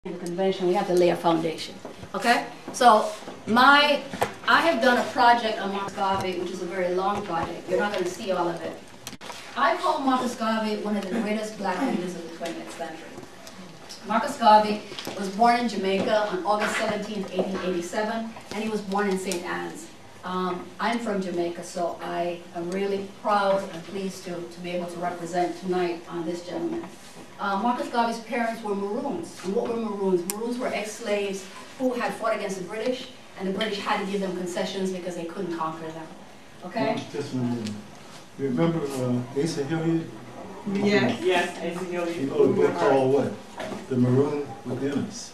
In the convention, we have to lay a foundation. Okay? So I have done a project on Marcus Garvey, which is a very long project. You're not going to see all of it. I call Marcus Garvey one of the greatest black leaders of the 20th century. Marcus Garvey was born in Jamaica on August 17, 1887, and he was born in St. Anne's. I'm from Jamaica, so I am really proud and pleased to be able to represent tonight on this gentleman. Marcus Garvey's parents were Maroons. And what were Maroons? Maroons were ex-slaves who had fought against the British, and the British had to give them concessions because they couldn't conquer them. Okay? Well, just one minute. You remember Asa Hilliard? Yes. Yes, Asa Hilliard. He wrote a book called what? The Maroon Within Us.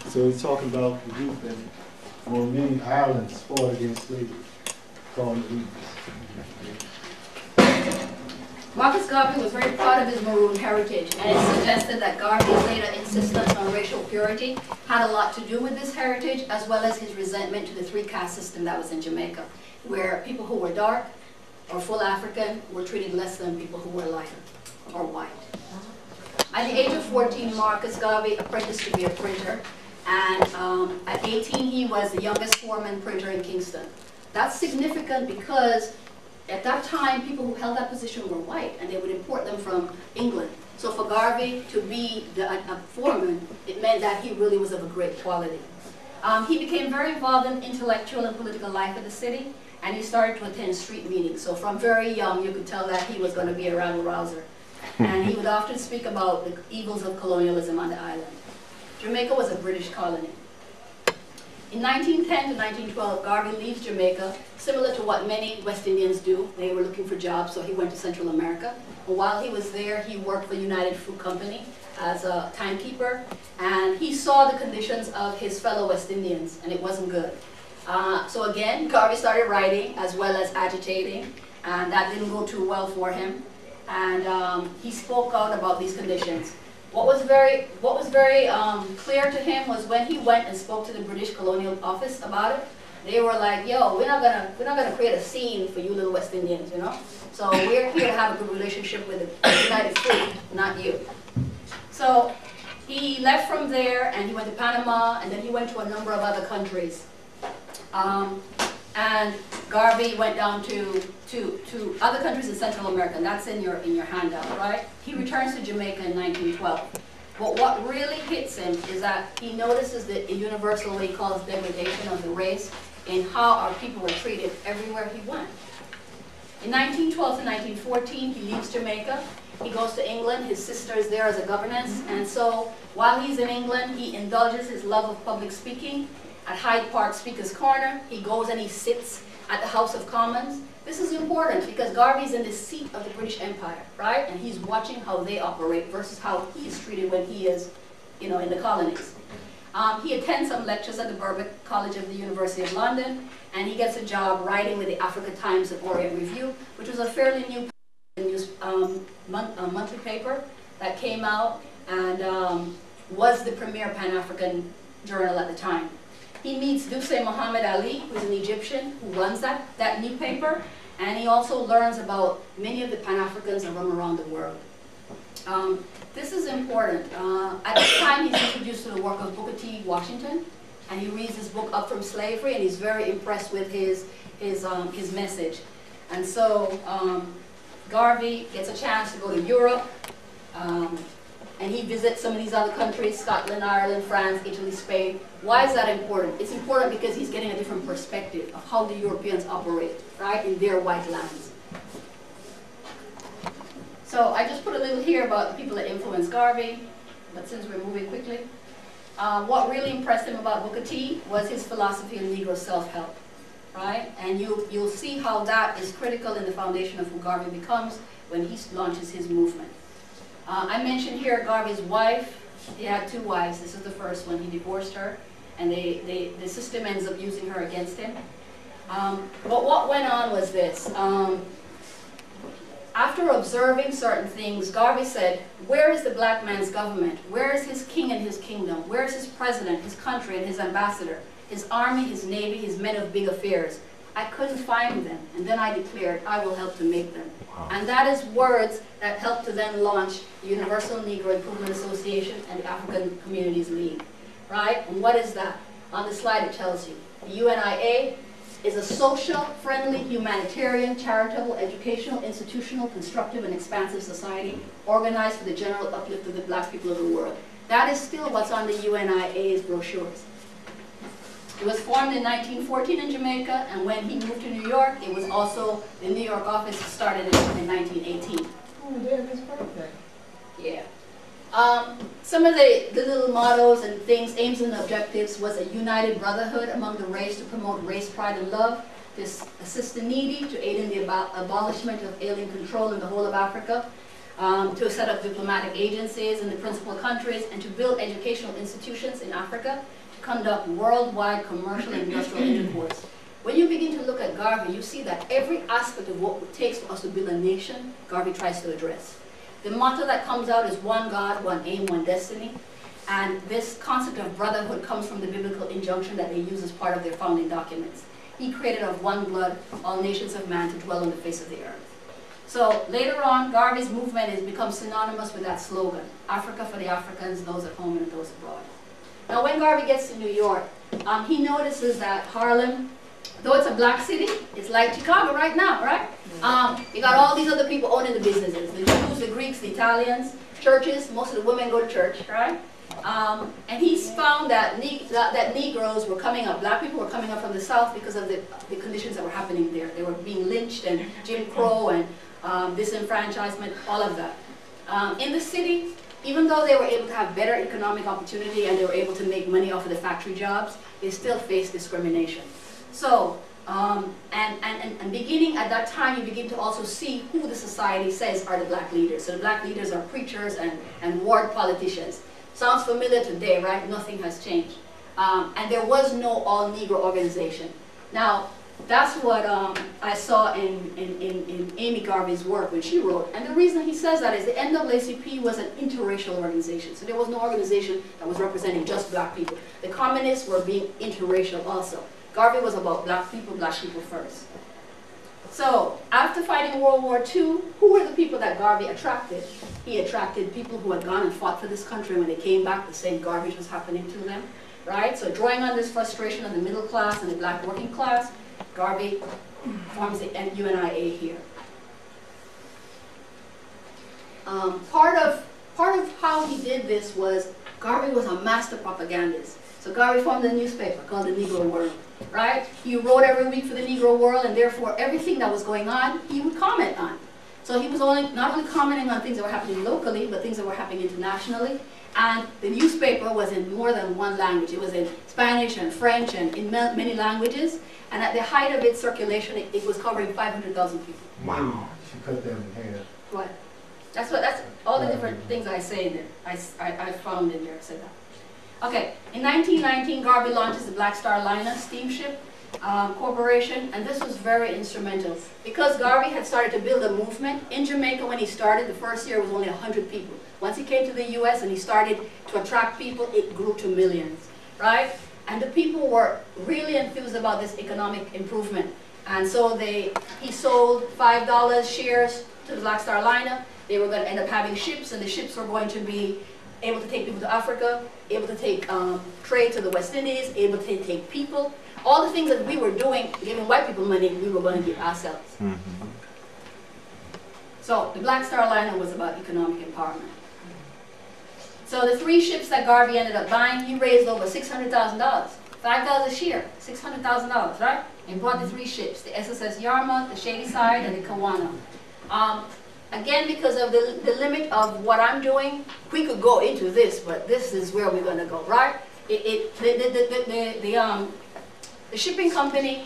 So he's talking about the group that on many islands fought against slavery, called Maroons. Marcus Garvey was very proud of his Maroon heritage, and it suggested that Garvey's later insistence on racial purity had a lot to do with this heritage, as well as his resentment to the three-caste system that was in Jamaica, where people who were dark or full African were treated less than people who were lighter or white. At the age of 14, Marcus Garvey apprenticed to be a printer, and at 18, he was the youngest foreman printer in Kingston. That's significant because at that time, people who held that position were white, and they would import them from England. So for Garvey to be a foreman, it meant that he really was of a great quality. He became very involved in intellectual and political life of the city, and he started to attend street meetings. So from very young, you could tell that he was going to be a rabble-rouser. And he would often speak about the evils of colonialism on the island. Jamaica was a British colony. In 1910 to 1912, Garvey leaves Jamaica, similar to what many West Indians do. They were looking for jobs, so he went to Central America. And while he was there, he worked for United Fruit Company as a timekeeper, and he saw the conditions of his fellow West Indians, and it wasn't good. So again, Garvey started writing as well as agitating, and that didn't go too well for him. And he spoke out about these conditions. What was very clear to him was when he went and spoke to the British Colonial Office about it. They were like, "Yo, we're not gonna create a scene for you little West Indians, you know. So we're here to have a good relationship with the United Fruit, not you." So he left from there and he went to Panama, and then he went to a number of other countries. And Garvey went down to other countries in Central America, and that's in your handout, right? He returns to Jamaica in 1912. But what really hits him is that he notices the universal, what he calls degradation of the race, in how our people were treated everywhere he went. In 1912 to 1914, he leaves Jamaica. He goes to England. His sister is there as a governess. And so while he's in England, he indulges his love of public speaking. At Hyde Park Speaker's Corner, he goes and he sits at the House of Commons. This is important because Garvey's in the seat of the British Empire, right? And he's watching how they operate versus how he is treated when he is, you know, in the colonies. He attends some lectures at the Birkbeck College of the University of London, and he gets a job writing with the Africa Times and Orient Review, which was a fairly new monthly paper that came out and was the premier Pan-African journal at the time. He meets Dusay Muhammad Ali, who's an Egyptian, who runs that new paper, and he also learns about many of the Pan-Africans that roam around the world. This is important. At this time, he's introduced to the work of Booker T. Washington, and he reads his book Up From Slavery, and he's very impressed with his message. And so Garvey gets a chance to go to Europe, and he visits some of these other countries, Scotland, Ireland, France, Italy, Spain. Why is that important? It's important because he's getting a different perspective of how the Europeans operate, right, in their white lands. So I just put a little here about the people that influenced Garvey, but since we're moving quickly. What really impressed him about Booker T was his philosophy of Negro self-help, right? And you'll see how that is critical in the foundation of who Garvey becomes when he launches his movement. I mentioned here Garvey's wife. He had two wives. This is the first one. He divorced her, and the system ends up using her against him. But what went on was this. After observing certain things, Garvey said, where is the black man's government? Where is his king and his kingdom? Where is his president, his country, and his ambassador, his army, his navy, his men of big affairs? I couldn't find them. And then I declared, I will help to make them. Wow. And that is words that helped to then launch the Universal Negro Improvement Association and the African Communities League, right? And what is that? On the slide it tells you. The UNIA is a social, friendly, humanitarian, charitable, educational, institutional, constructive, and expansive society organized for the general uplift of the black people of the world. That is still what's on the UNIA's brochures. It was formed in 1914 in Jamaica, and when he moved to New York, it was also, the New York office started in 1918. Oh, yeah, his birthday. Yeah. Some of the little mottos and things, aims and objectives was a united brotherhood among the race to promote race, pride, and love, to assist the needy, to aid in the abolishment of alien control in the whole of Africa, to set up diplomatic agencies in the principal countries, and to build educational institutions in Africa, to conduct worldwide commercial and industrial intercourse. When you begin to look at Garvey, you see that every aspect of what it takes for us to build a nation, Garvey tries to address. The motto that comes out is one God, one aim, one destiny. And this concept of brotherhood comes from the biblical injunction that they use as part of their founding documents. He created of one blood all nations of man to dwell on the face of the earth. So later on, Garvey's movement has become synonymous with that slogan, Africa for the Africans, those at home and those abroad. Now when Garvey gets to New York, he notices that Harlem, though it's a black city, it's like Chicago right now, right? You got all these other people owning the businesses, the Jews, the Greeks, the Italians, churches, most of the women go to church, right? And he's found that Negroes were coming up, black people were coming up from the South because of the conditions that were happening there. They were being lynched and Jim Crow and disenfranchisement, all of that. In the city, even though they were able to have better economic opportunity and they were able to make money off of the factory jobs, they still faced discrimination. So, and beginning at that time, you begin to also see who the society says are the black leaders. So the black leaders are preachers and ward politicians. Sounds familiar today, right? Nothing has changed. And there was no all-Negro organization. Now, that's what I saw in Amy Garvey's work when she wrote. And the reason he says that is the NAACP was an interracial organization. So there was no organization that was representing just black people. The communists were being interracial also. Garvey was about black people first. So, after fighting World War II, who were the people that Garvey attracted? He attracted people who had gone and fought for this country. When they came back, the same garbage was happening to them, right? So, drawing on this frustration of the middle class and the black working class, Garvey forms the UNIA here. Part of how he did this was Garvey was a master propagandist. So Garvey formed a newspaper called the Negro World, right? He wrote every week for the Negro World, and therefore everything that was going on, he would comment on. So he was not only commenting on things that were happening locally, but things that were happening internationally. And the newspaper was in more than one language. It was in Spanish and French and in many languages. And at the height of its circulation, it was covering 500,000 people. Wow. She cut them in half. What? That's all the different things I say in there. I found in there, I said that. Okay, in 1919, Garvey launches the Black Star Liner steamship corporation, and this was very instrumental. Because Garvey had started to build a movement, in Jamaica when he started, the first year was only 100 people. Once he came to the US and he started to attract people, it grew to millions, right? And the people were really enthused about this economic improvement. And so he sold $5 shares to the Black Star Liner. They were going to end up having ships, and the ships were going to be able to take people to Africa, able to take trade to the West Indies, able to take people. All the things that we were doing, giving white people money, we were going to give ourselves. Mm-hmm. So the Black Star Liner was about economic empowerment. So the 3 ships that Garvey ended up buying, he raised over $600,000. $5 a share, $600,000, right? And bought the 3 ships, the SSS Yarmouth, the Shady Side, and the Kawana. Again, because of the limit of what I'm doing, we could go into this, but this is where we're going to go, right? The shipping company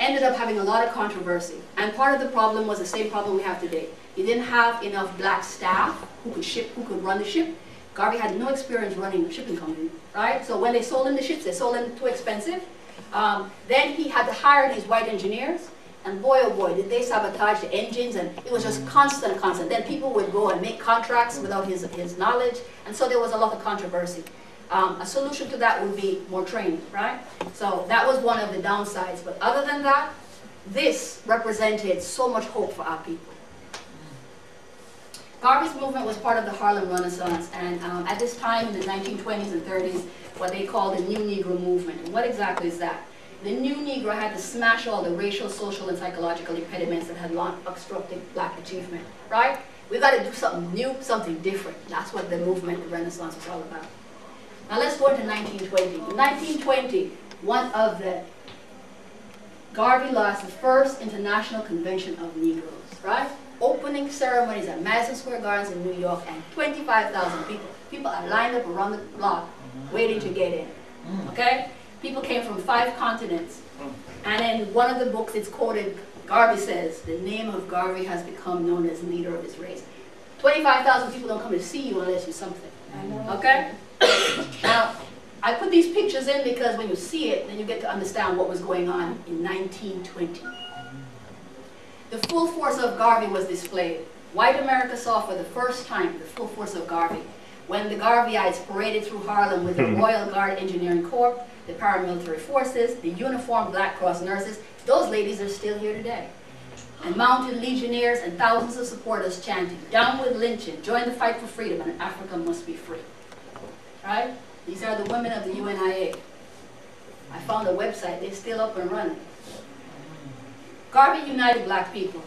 ended up having a lot of controversy, and part of the problem was the same problem we have today. You didn't have enough black staff who could run the ship. Garvey had no experience running a shipping company, right? So when they sold him the ships, they sold them too expensive. Then he had to hire these white engineers. And boy, oh boy, did they sabotage the engines, and it was just constant. Then people would go and make contracts without his knowledge, and so there was a lot of controversy. A solution to that would be more training, right? So that was one of the downsides, but other than that, this represented so much hope for our people. Garvey's movement was part of the Harlem Renaissance, and at this time in the 1920s and 30s, what they called the New Negro movement. And what exactly is that? The New Negro had to smash all the racial, social, and psychological impediments that had long obstructed black achievement, right? We've got to do something new, something different. That's what the movement, the Renaissance was all about. Now let's go into 1920. In 1920, Garvey lost the first International Convention of Negroes, right? Opening ceremonies at Madison Square Gardens in New York, and 25,000 people. People are lined up around the block waiting to get in, okay? People came from 5 continents. And in one of the books it's quoted, Garvey says, the name of Garvey has become known as leader of his race. 25,000 people don't come to see you unless you're something, okay? Now, I put these pictures in because when you see it, then you get to understand what was going on in 1920. The full force of Garvey was displayed. White America saw for the first time the full force of Garvey when the Garveyites paraded through Harlem with the Royal Guard Engineering Corps, the paramilitary forces, the uniformed Black Cross nurses. Those ladies are still here today. And mounted legionnaires and thousands of supporters chanting, "Down with lynching, join the fight for freedom, and Africa must be free." Right? These are the women of the UNIA. I found a website, they're still up and running. Garvey united black people.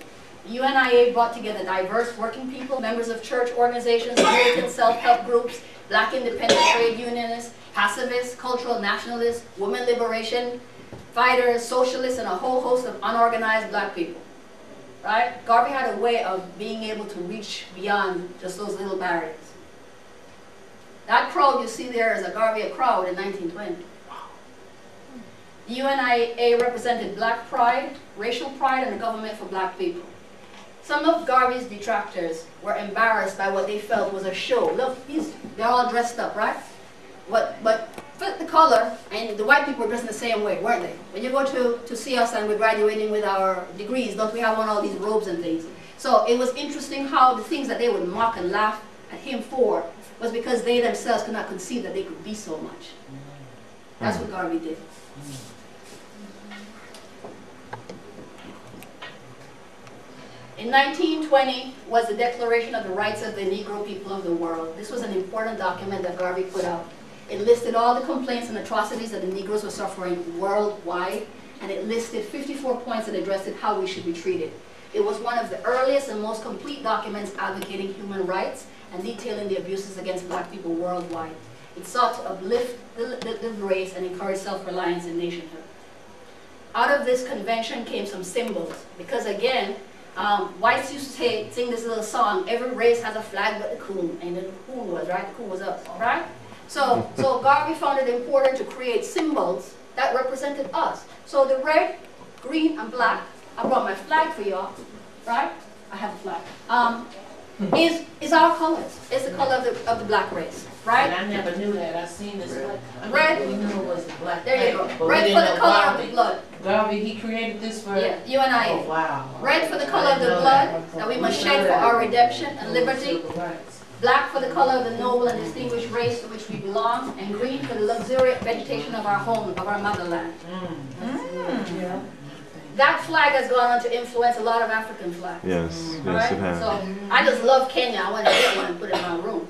The UNIA brought together diverse working people, members of church organizations, militant self-help groups, black independent trade unionists, pacifists, cultural nationalists, women liberation fighters, socialists, and a whole host of unorganized black people. Right? Garvey had a way of being able to reach beyond just those little barriers. That crowd you see there is a Garvey crowd in 1920. The UNIA represented black pride, racial pride, and a government for black people. Some of Garvey's detractors were embarrassed by what they felt was a show. Look, they're all dressed up, right? But fit the color, and the white people were dressed in the same way, weren't they? When you go to see us and we're graduating with our degrees, don't we have on all these robes and things? So it was interesting how the things that they would mock and laugh at him for was because they themselves could not conceive that they could be so much. That's what Garvey did. In 1920 was the Declaration of the Rights of the Negro People of the World. This was an important document that Garvey put out. It listed all the complaints and atrocities that the Negroes were suffering worldwide, and it listed 54 points that addressed how we should be treated. It was one of the earliest and most complete documents advocating human rights and detailing the abuses against black people worldwide. It sought to uplift the race and encourage self-reliance in nationhood. Out of this convention came some symbols, because again, whites used to sing this little song, every race has a flag but the coon, and then the coon was, right? The coon was us, right? So Garvey found it important to create symbols that represented us. So the red, green, and black, I brought my flag for y'all, right? I have a flag. Is our colors. It's the color of the black race, right? And I never knew that. I seen this. Red. We knew it was the black. There you go. Red for the color of the blood. Garvey, he created this for. Yeah, UNIA. Oh, wow. Red for the color of the blood that we must shed for our redemption and liberty. Black for the color of the noble and distinguished race to which we belong, and green for the luxuriant vegetation of our home, of our motherland. Yeah. That flag has gone on to influence a lot of African flags. Yes, yes, Right? it has. So I just love Kenya. I want to get one and put it in my room.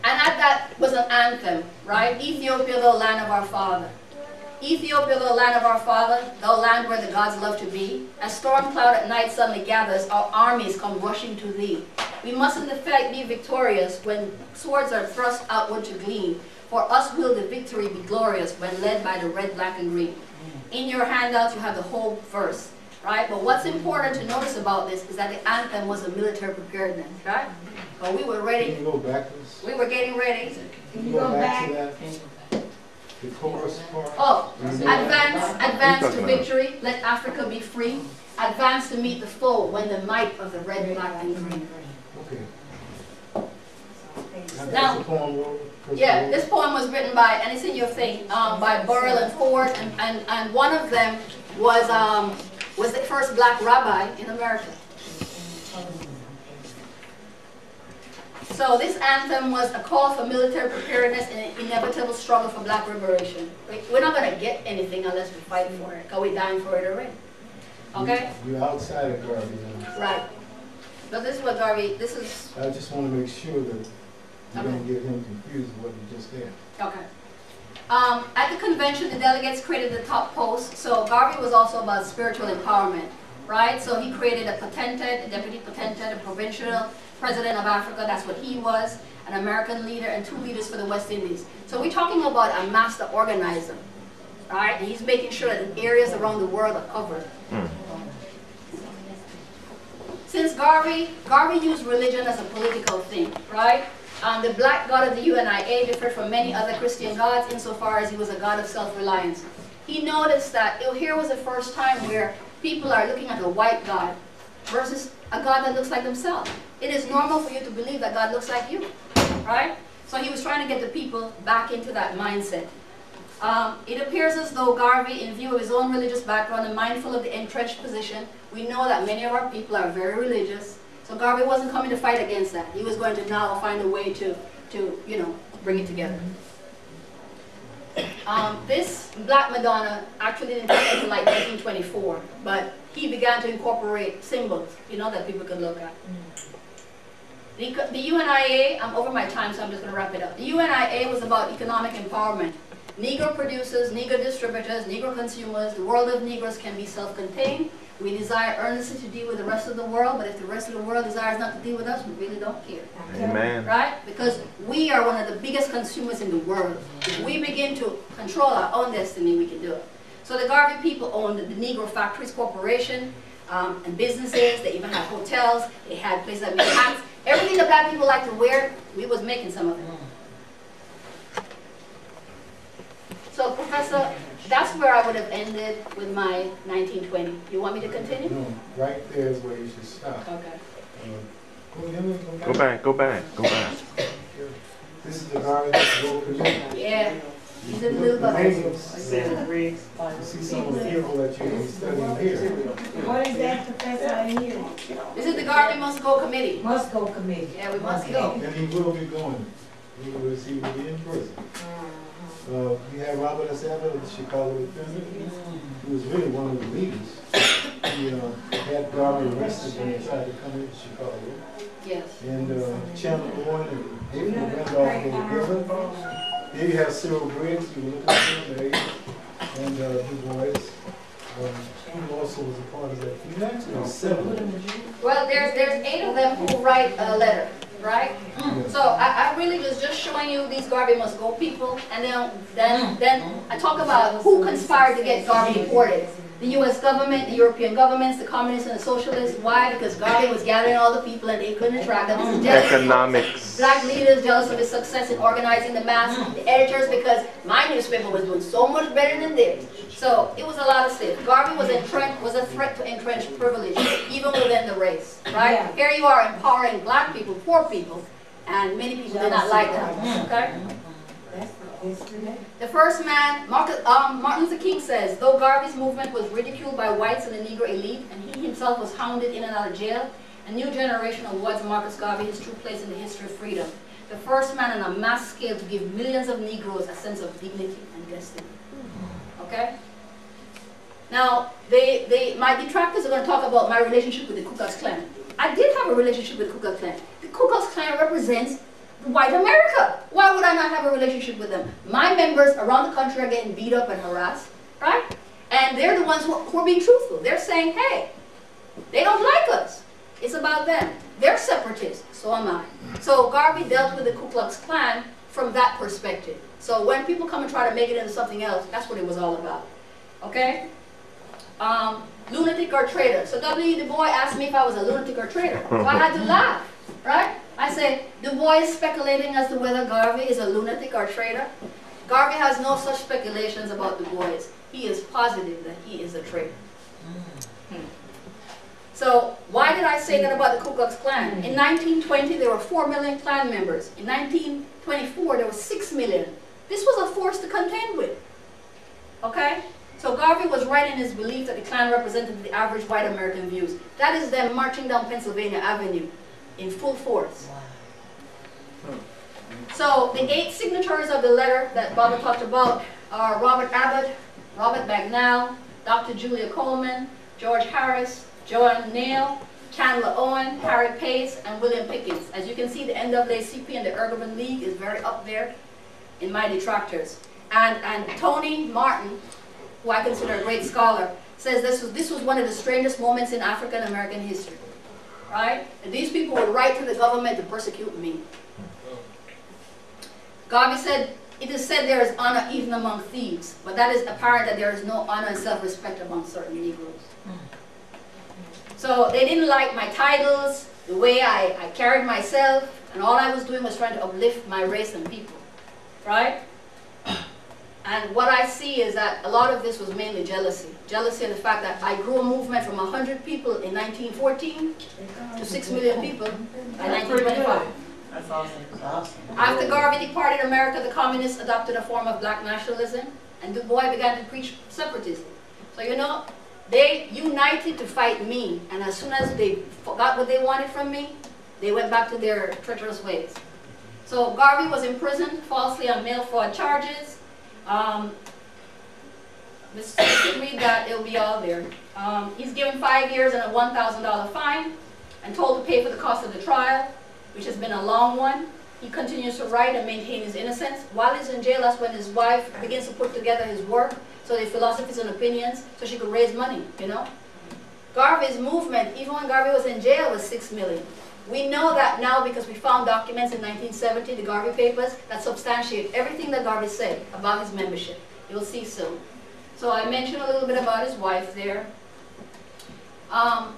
And that was an anthem, right? Ethiopia, the land of our father. Ethiopia, the land of our father, the land where the gods love to be. As storm cloud at night suddenly gathers, our armies come rushing to thee. We must in the fight be victorious when swords are thrust outward to gleam. For us will the victory be glorious when led by the red, black, and green. In your handouts you have the whole verse, right? But what's important to notice about this is that the anthem was a military preparedness, right? But we were ready. Can you go backwards? We were getting ready. Can you go back to that? The chorus part? Oh, advance to victory, let Africa be free. Advance to meet the foe when the might of the red, black, and green. Okay. Now, the poem wrote? yeah, this poem was written by, and it's in your thing, by Burrell and Ford, and one of them was the first black rabbi in America. So this anthem was a call for military preparedness and an inevitable struggle for black liberation. We're not going to get anything unless we fight for it, because we're dying for it already. Okay? You're outside of Garvey. Right. But this is what Garvey, this is... I just want to make sure that you don't get him confused with what you just said. Okay. At the convention, the delegates created the top post. So Garvey was also about spiritual empowerment, right? So he created a potentate, a deputy potentate, a provincial president of Africa, that's what he was, an American leader, and 2 leaders for the West Indies. So we're talking about a master organizer, right? And he's making sure that the areas around the world are covered. Since Garvey used religion as a political thing, right? The black god of the UNIA differed from many other Christian gods insofar as he was a god of self-reliance. He noticed that here was the first time where people are looking at a white god versus a God that looks like themselves. It is normal for you to believe that God looks like you, right? So he was trying to get the people back into that mindset. It appears as though Garvey, in view of his own religious background and mindful of the entrenched position, we know that many of our people are very religious. So Garvey wasn't coming to fight against that. He was going to now find a way to bring it together. This Black Madonna actually didn't take until like 1924, but he began to incorporate symbols, that people could look at. The UNIA, I'm over my time, so I'm just going to wrap it up. The UNIA was about economic empowerment. Negro producers, Negro distributors, Negro consumers, the world of Negroes can be self-contained. We desire earnestly to deal with the rest of the world, but if the rest of the world desires not to deal with us, we really don't care. Amen. Right? Because we are one of the biggest consumers in the world. If we begin to control our own destiny, we can do it. So the Garvey people owned the Negro Factories Corporation and businesses. They even had hotels. They had places that made hats. Everything the black people like to wear, we was making some of it. So, Professor, that's where I would have ended with my 1920. You want me to continue? No, right there is where you should stop. Okay. Go back. This is the Garvey Committee. Yeah. These are the little buttons. You see some of the people that you're studying here. What is that, Professor, here? This is the Garvey Must Go Committee. Must go committee. Yeah, we must go. And he will be going. He will be in prison. We have Robert S. Abbott of the Chicago Defender, who was really one of the leaders. He had Garvey arrested when he tried to come into Chicago. Yes. And Chandler Boyd and April Randolph go together. Here you have Cyril Briggs, you look at him, there he is, and Du Bois, who also was a part of that. You actually have 7. Well, there's 8 of them who write a letter, right? Yeah. So I really was just showing you these Garvey Must Go people, and then I talk about who conspired to get Garvey deported. The U.S. government, the European governments, the communists and the socialists. Why? Because Garvey was gathering all the people and they couldn't attract them. Economics. Black leaders jealous of his success in organizing the mass. The editors, because my newspaper was doing so much better than theirs. So it was a lot of stuff. Garvey was a threat to entrenched privilege, even within the race. Right? Yeah. Here you are empowering black people, poor people, and many people did not like that. Okay? The first man, Martin Luther King says, though Garvey's movement was ridiculed by whites and the Negro elite, and he himself was hounded in and out of jail, a new generation awards Marcus Garvey his true place in the history of freedom. The first man on a mass scale to give millions of Negroes a sense of dignity and destiny. Okay? Now, my detractors are going to talk about my relationship with the Ku Klux Klan. I did have a relationship with the Ku Klux Klan. The Ku Klux Klan represents white America. Why would I not have a relationship with them? My members around the country are getting beat up and harassed, right? And they're the ones who are being truthful. They're saying, hey, they don't like us. It's about them. They're separatists, so am I. So Garvey dealt with the Ku Klux Klan from that perspective. So when people come and try to make it into something else, that's what it was all about. Okay? Lunatic or traitor. So W. Du Bois asked me if I was a lunatic or traitor. So I had to laugh, right? I say, Du Bois is speculating as to whether Garvey is a lunatic or traitor. Garvey has no such speculations about Du Bois. He is positive that he is a traitor. So why did I say that about the Ku Klux Klan? In 1920, there were 4 million Klan members. In 1924, there were 6 million. This was a force to contend with. Okay? So Garvey was right in his belief that the Klan represented the average white American views. That is them marching down Pennsylvania Avenue in full force. So the 8 signatories of the letter that Barbara talked about are Robert Abbott, Robert Bagnall, Dr. Julia Coleman, George Harris, Joan Neal, Chandler Owen, Harry Pace, and William Pickens. As you can see, the NAACP and the Urban League is very up there in my detractors. And Tony Martin, who I consider a great scholar, says this was one of the strangest moments in African American history. Right? And these people would write to the government to persecute me. Garvey said, it is said there is honor even among thieves, but that is apparent that there is no honor and self-respect among certain Negroes. So they didn't like my titles, the way I carried myself, and all I was doing was trying to uplift my race and people. Right? And what I see is that a lot of this was mainly jealousy. Jealousy of the fact that I grew a movement from 100 people in 1914 to 6 million people by 1925. That's awesome. That's awesome. After Garvey departed America, the communists adopted a form of black nationalism, and Du Bois began to preach separatism. So you know, they united to fight me, and as soon as they forgot what they wanted from me, they went back to their treacherous ways. So Garvey was imprisoned falsely on mail fraud charges. Let's read that, it'll be all there. He's given 5 years and a $1,000 fine, and told to pay for the cost of the trial, which has been a long one. He continues to write and maintain his innocence. While he's in jail, that's when his wife begins to put together his work, so the philosophies and opinions, so she could raise money, you know. Garvey's movement, even when Garvey was in jail, was 6 million. We know that now because we found documents in 1970, the Garvey papers, that substantiate everything that Garvey said about his membership. You'll see soon. So I mentioned a little bit about his wife there.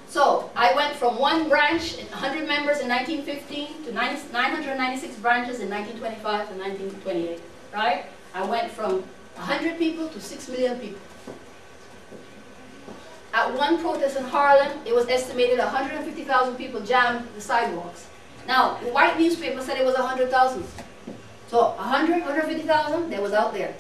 So I went from one branch, 100 members in 1915 to 996 branches in 1925 to 1928, right? I went from 100 people to 6 million people. At one protest in Harlem, it was estimated 150,000 people jammed the sidewalks. Now, the white newspaper said it was 100,000. So 150,000, they was out there.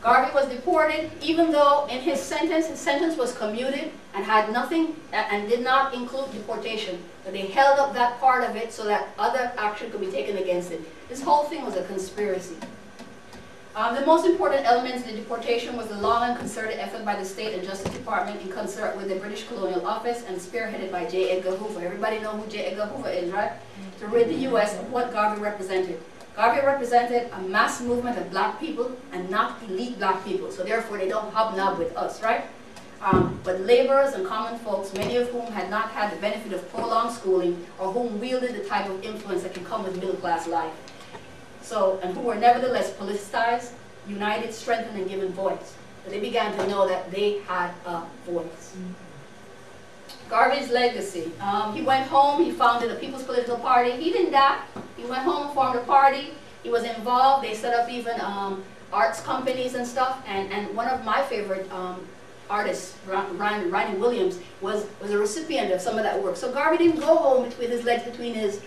Garvey was deported, even though in his sentence was commuted and had nothing, and did not include deportation. But they held up that part of it so that other action could be taken against it. This whole thing was a conspiracy. The most important element in the deportation was the long and concerted effort by the State and Justice Department in concert with the British Colonial Office and spearheaded by J. Edgar Hoover. Everybody know who J. Edgar Hoover is, right? To rid the U.S. of what Garvey represented. Garvey represented a mass movement of black people and not elite black people, so therefore they don't hobnob with us, right? But laborers and common folks, many of whom had not had the benefit of prolonged schooling or whom wielded the type of influence that can come with middle class life. So, and who were nevertheless politicized, united, strengthened, and given voice. So they began to know that they had a voice. Garvey's legacy. He went home, he founded the People's Political Party. He didn't die. He went home and formed a party. He was involved. They set up even arts companies and stuff. And one of my favorite artists, Ronnie Williams, was a recipient of some of that work. So Garvey didn't go home with his legs between his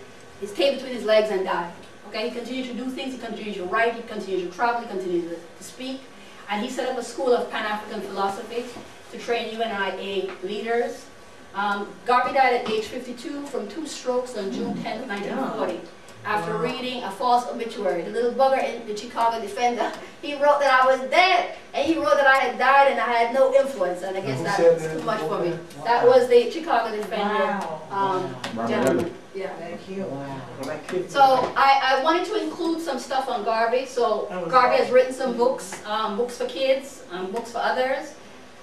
tail between his legs and die. Okay, he continued to do things. He continued to write. He continued to travel. He continued to speak. And he set up a school of Pan-African philosophy to train UNIA leaders. Garvey died at age 52 from 2 strokes on June 10, 1940. After reading a false obituary. The little bugger in the Chicago Defender, he wrote that I was dead, and he wrote that I had died and I had no influence, and I guess that's too much for me. That was the Chicago Defender gentleman. Yeah. Thank you. Wow. So I wanted to include some stuff on Garvey. So Garvey has written some books, books for kids, books for others.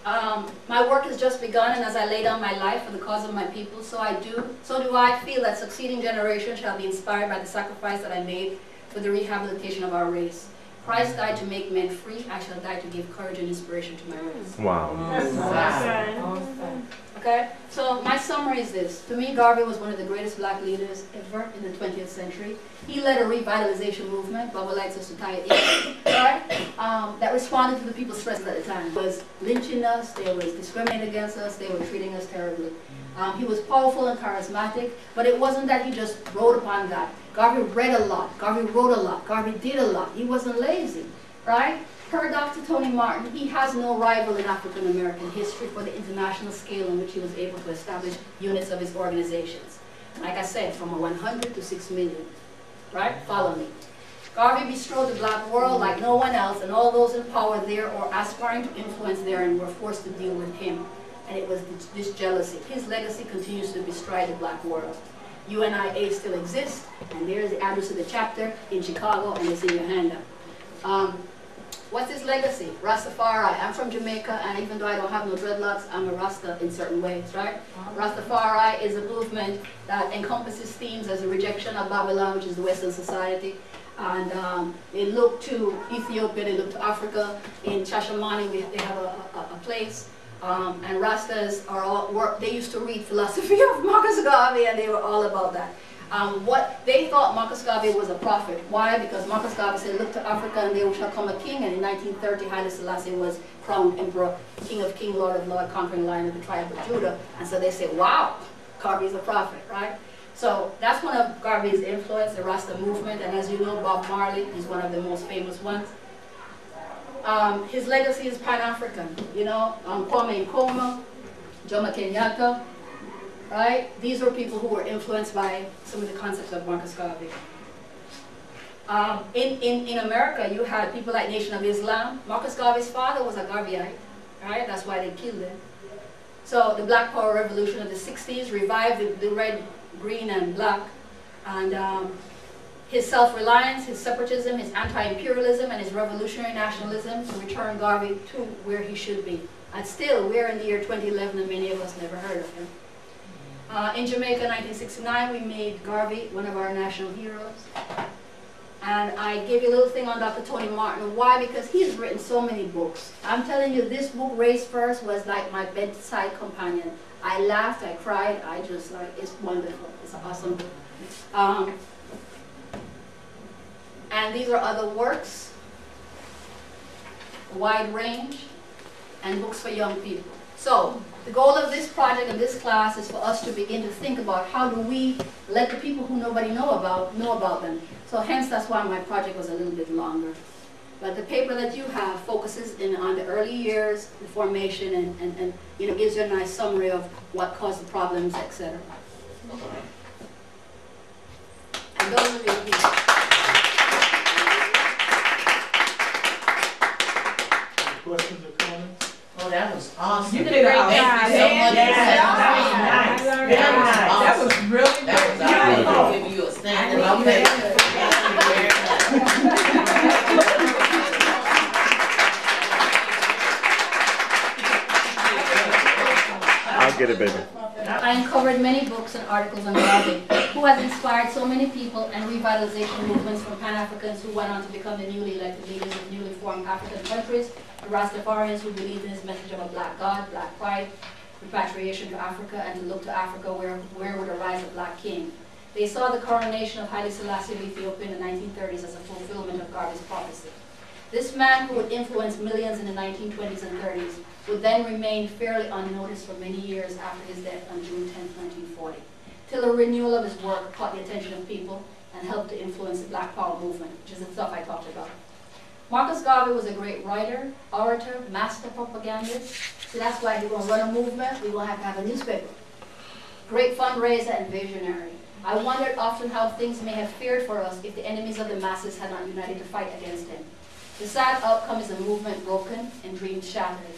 My work has just begun, and as I lay down my life for the cause of my people, so do I feel that succeeding generations shall be inspired by the sacrifice that I made for the rehabilitation of our race. Christ died to make men free. I shall die to give courage and inspiration to my race. Wow. Okay, so my summary is this. To me, Garvey was one of the greatest black leaders ever in the 20th century. He led a revitalization movement, Bubba likes us to tie it in, right? That responded to the people's stress at the time. They was lynching us, they was discriminating against us, they were treating us terribly. He was powerful and charismatic, but it wasn't that he just wrote upon that. Garvey read a lot, Garvey wrote a lot, Garvey did a lot. He wasn't lazy, right? Per Dr. Tony Martin, he has no rival in African American history for the international scale in which he was able to establish units of his organizations. Like I said, from 100 to 6 million, right? Follow me. Garvey bestrode the black world like no one else, and all those in power there or aspiring to influence therein were forced to deal with him. And it was this jealousy. His legacy continues to bestride the black world. UNIA still exists, and there's the address of the chapter in Chicago, and it's in your handout. What's his legacy? Rastafari. I'm from Jamaica, and even though I don't have no dreadlocks, I'm a Rasta in certain ways, right? Rastafari is a movement that encompasses themes as a rejection of Babylon, which is the Western society. And they look to Ethiopia, they look to Africa. In Shashamane, they have a place. And Rastas are all they used to read philosophy of Marcus Garvey, and they were all about that. What they thought Marcus Garvey was a prophet. Why? Because Marcus Garvey said, look to Africa and there shall come a king. And in 1930, Haile Selassie was crowned emperor, king of king, lord of lord, conquering lion of the tribe of Judah. And so they said, wow, Garvey's a prophet, right? So that's one of Garvey's influence, the Rasta movement. And as you know, Bob Marley is one of the most famous ones. His legacy is Pan-African, you know, Kwame Nkrumah, Jomo Kenyatta, right? These were people who were influenced by some of the concepts of Marcus Garvey. In America, you had people like Nation of Islam. Marcus Garvey's father was a Garveyite, right? That's why they killed him. So the Black Power Revolution of the 60s revived the red, green, and black. And his self-reliance, his separatism, his anti-imperialism, and his revolutionary nationalism to return Garvey to where he should be. And still, we're in the year 2011, and many of us never heard of him. In Jamaica, 1969, we made Garvey one of our national heroes. And I gave you a little thing on Dr. Tony Martin. Why? Because he's written so many books. I'm telling you, this book, Race First, was like my bedside companion. I laughed, I cried, I just like, it's wonderful. It's an awesome book. And these are other works, wide range, and books for young people. So the goal of this project and this class is for us to begin to think about how do we let the people who nobody know about them. So hence that's why my project was a little bit longer. But the paper that you have focuses on the early years, the formation, and you know, gives you a nice summary of what caused the problems, etc. And those are the people. Questions or comments? Oh, that was awesome. You did a great job. That was really good. I'll give you a standing ovation. I'll get it, baby. I uncovered many books and articles on Garvey, who has inspired so many people and revitalization movements from Pan-Africans who went on to become the newly elected leaders of newly formed African countries, the Rastafarians who believed in his message of a black God, black pride, repatriation to Africa, and to look to Africa where would arise a black king. They saw the coronation of Haile Selassie of Ethiopia in the 1930s as a fulfillment of Garvey's prophecy. This man, who would influence millions in the 1920s and 30s, would then remain fairly unnoticed for many years after his death on June 10, 1940, till a renewal of his work caught the attention of people and helped to influence the Black Power movement, which is the stuff I talked about. Marcus Garvey was a great writer, orator, master propagandist. So that's why if we're going to run a movement, we're going to have a newspaper. Great fundraiser and visionary. I wondered often how things may have fared for us if the enemies of the masses had not united to fight against him. The sad outcome is a movement broken and dreams shattered.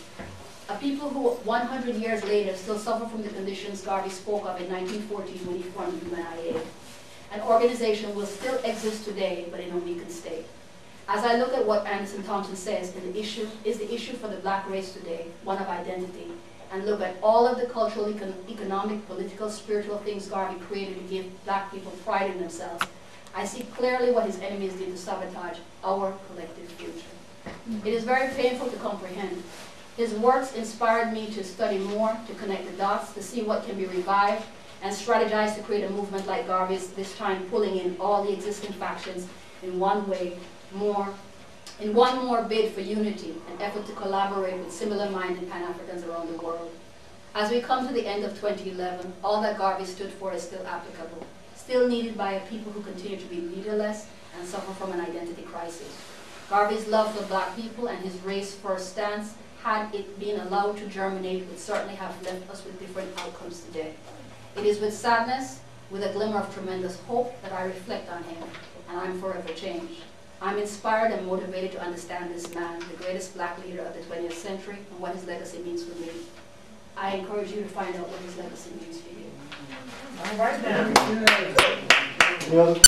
A people who 100 years later still suffer from the conditions Garvey spoke of in 1914 when he formed UNIA. An organization will still exist today, but in a weakened state. As I look at what Anderson Thompson says, the issue for the black race today, one of identity, and look at all of the cultural, economic, political, spiritual things Garvey created to give black people pride in themselves, I see clearly what his enemies did to sabotage our collective future. It is very painful to comprehend. His works inspired me to study more, to connect the dots, to see what can be revived, and strategize to create a movement like Garvey's, this time pulling in all the existing factions in one more bid for unity, an effort to collaborate with similar-minded Pan-Africans around the world. As we come to the end of 2011, all that Garvey stood for is still applicable, still needed by a people who continue to be leaderless and suffer from an identity crisis. Garvey's love for black people and his race-first stance, had it been allowed to germinate, would certainly have left us with different outcomes today. It is with sadness with a glimmer of tremendous hope that I reflect on him, and I'm forever changed. I'm inspired and motivated to understand this man, the greatest black leader of the 20th century, and what his legacy means for me. I encourage you to find out what his legacy means for you. All right now. Any other